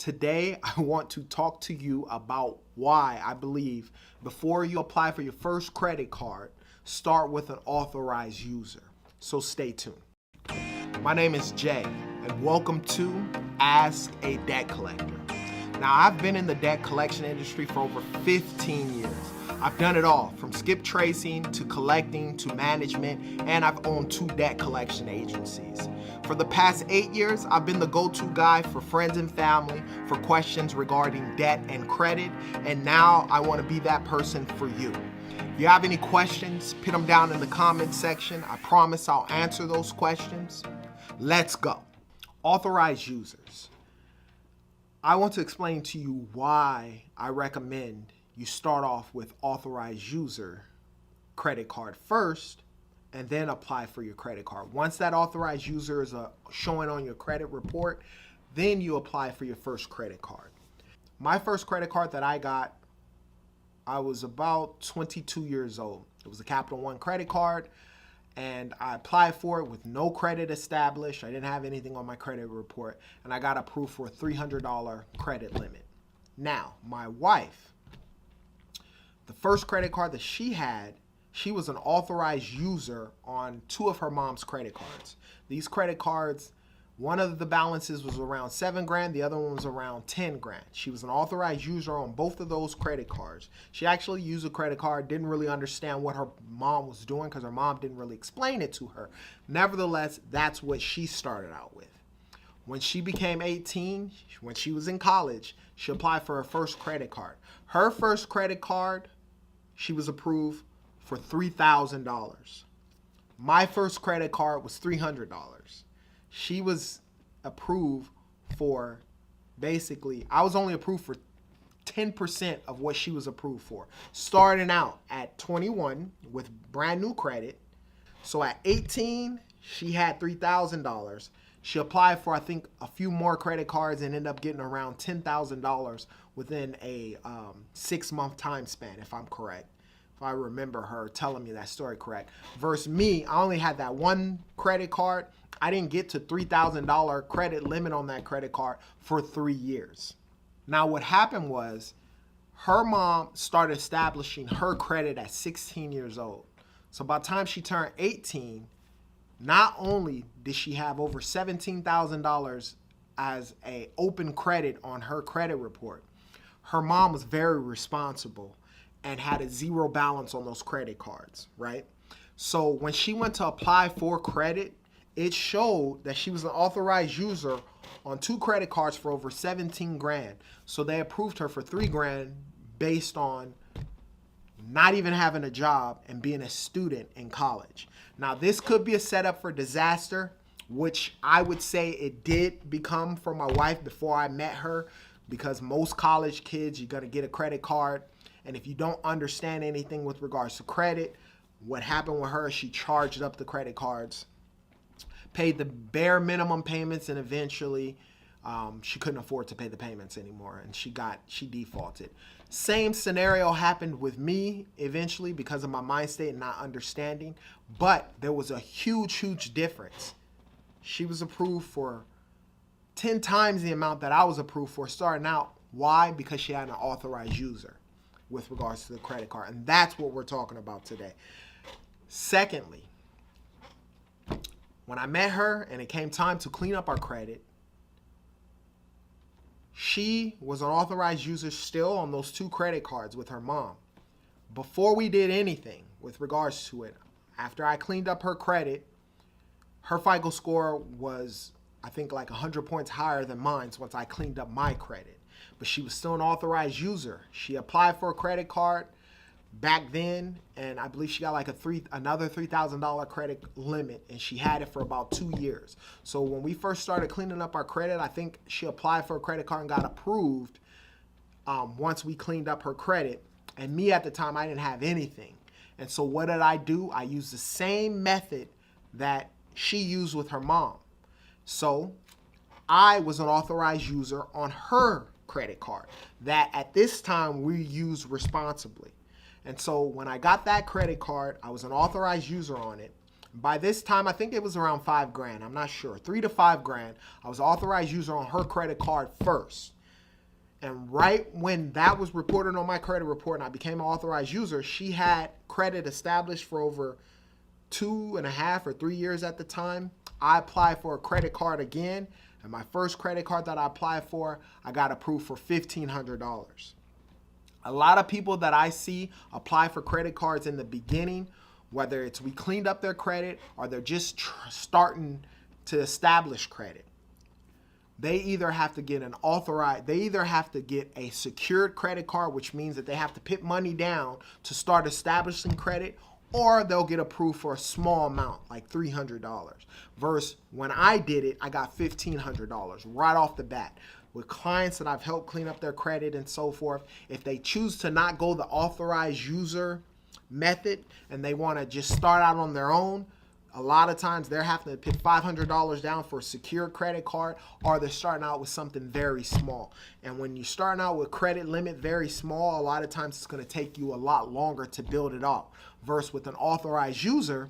Today, I want to talk to you about why I believe before you apply for your first credit card, start with an authorized user. So stay tuned. My name is Jay, and welcome to Ask a Debt Collector. Now, I've been in the debt collection industry for over 15 years. I've done it all, from skip tracing to collecting to management, and I've owned 2 debt collection agencies. For the past 8 years, I've been the go-to guy for friends and family for questions regarding debt and credit, and now I want to be that person for you. If you have any questions, put them down in the comment section. I promise I'll answer those questions. Let's go. Authorized users. I want to explain to you why I recommend you start off with authorized user credit card first and then apply for your credit card. Once that authorized user is showing on your credit report, then you apply for your first credit card. My first credit card that I got, I was about 22 years old. It was a Capital One credit card, and I applied for it with no credit established. I didn't have anything on my credit report, and I got approved for a $300 credit limit. Now, my wife, the first credit card that she had, she was an authorized user on 2 of her mom's credit cards. These credit cards, one of the balances was around $7,000, the other one was around $10,000. She was an authorized user on both of those credit cards. She actually used a credit card, didn't really understand what her mom was doing because her mom didn't really explain it to her. Nevertheless, that's what she started out with. When she became 18, when she was in college, she applied for her first credit card. Her first credit card, she was approved for $3,000. My first credit card was $300. She was approved for, basically, I was only approved for 10% of what she was approved for. Starting out at 21 with brand new credit. So at 18, she had $3,000. She applied for, I think, a few more credit cards and ended up getting around $10,000 within a 6-month time span, if I'm correct. If I remember her telling me that story correct. Versus me, I only had that one credit card. I didn't get to $3,000 credit limit on that credit card for 3 years. Now what happened was her mom started establishing her credit at 16 years old. So by the time she turned 18, not only did she have over $17,000 as an open credit on her credit report, her mom was very responsible and had a 0 balance on those credit cards, right? So when she went to apply for credit, it showed that she was an authorized user on 2 credit cards for over $17,000. So they approved her for $3,000 based on not even having a job and being a student in college. Now, this could be a setup for disaster, which I would say it did become for my wife before I met her, because most college kids, you're going to get a credit card. And if you don't understand anything with regards to credit, what happened with her is she charged up the credit cards, paid the bare minimum payments, and eventually she couldn't afford to pay the payments anymore, and she defaulted. Same scenario happened with me eventually because of my mind state and not understanding, but there was a huge difference. She was approved for 10 times the amount that I was approved for starting out. Why? Because she had an authorized user with regards to the credit card, and that's what we're talking about today. Secondly, when I met her and it came time to clean up our credit, she was an authorized user still on those 2 credit cards with her mom. Before we did anything with regards to it, after I cleaned up her credit, her FICO score was, I think, like 100 points higher than mine once I cleaned up my credit. But she was still an authorized user. She applied for a credit card back then, and I believe she got like another $3,000 credit limit, and she had it for about 2 years. So when we first started cleaning up our credit, I think she applied for a credit card and got approved once we cleaned up her credit. And me at the time, I didn't have anything. And so what did I do? I used the same method that she used with her mom. So I was an authorized user on her credit card that at this time we used responsibly. And so when I got that credit card, I was an authorized user on it. By this time, I think it was around $5,000. I'm not sure, $3,000 to $5,000. I was an authorized user on her credit card first. And right when that was reported on my credit report and I became an authorized user, she had credit established for over 2.5 or 3 years at the time. I applied for a credit card again, and my first credit card that I applied for, I got approved for $1,500. A lot of people that I see apply for credit cards in the beginning, whether it's we cleaned up their credit or they're just starting to establish credit. They either have to get a secured credit card, which means that they have to put money down to start establishing credit, or they'll get approved for a small amount, like $300. Versus when I did it, I got $1,500 right off the bat. With clients that I've helped clean up their credit and so forth, if they choose to not go the authorized user method and they want to just start out on their own, a lot of times they're having to put $500 down for a secure credit card, or they're starting out with something very small. And when you're starting out with credit limit very small, a lot of times it's going to take you a lot longer to build it up. Versus with an authorized user,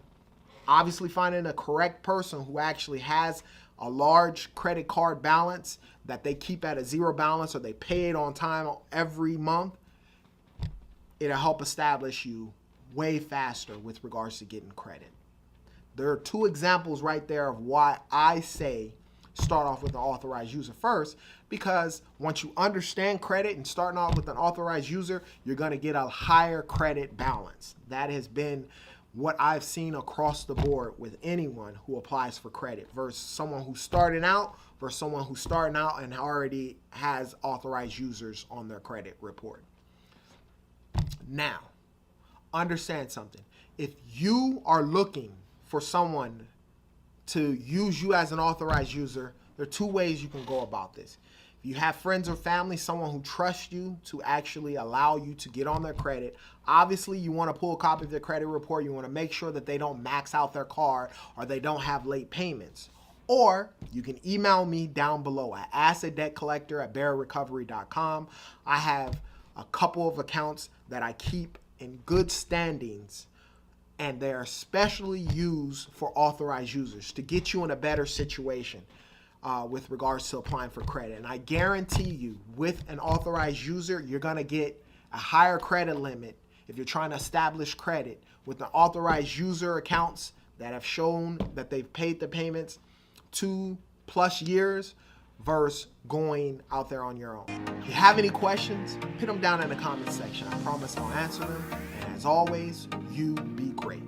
obviously finding a correct person who actually has a large credit card balance that they keep at a zero balance or they pay it on time every month, it'll help establish you way faster with regards to getting credit. There are two examples right there of why I say start off with an authorized user first, because once you understand credit and starting off with an authorized user, you're going to get a higher credit balance. That has been what I've seen across the board with anyone who applies for credit versus someone who's starting out versus someone who's starting out and already has authorized users on their credit report. Now, understand something. If you are looking for someone to use you as an authorized user, there are two ways you can go about this. If you have friends or family, someone who trusts you to actually allow you to get on their credit, obviously you want to pull a copy of their credit report. You want to make sure that they don't max out their card or they don't have late payments. Or you can email me down below at assetdebtcollector@bearrecovery.com. I have a couple of accounts that I keep in good standings, and they're especially used for authorized users to get you in a better situation with regards to applying for credit. And I guarantee you, with an authorized user, you're going to get a higher credit limit if you're trying to establish credit with the authorized user accounts that have shown that they've paid the payments 2+ years versus going out there on your own. If you have any questions, put them down in the comment section. I promise I'll answer them. And as always, you be great.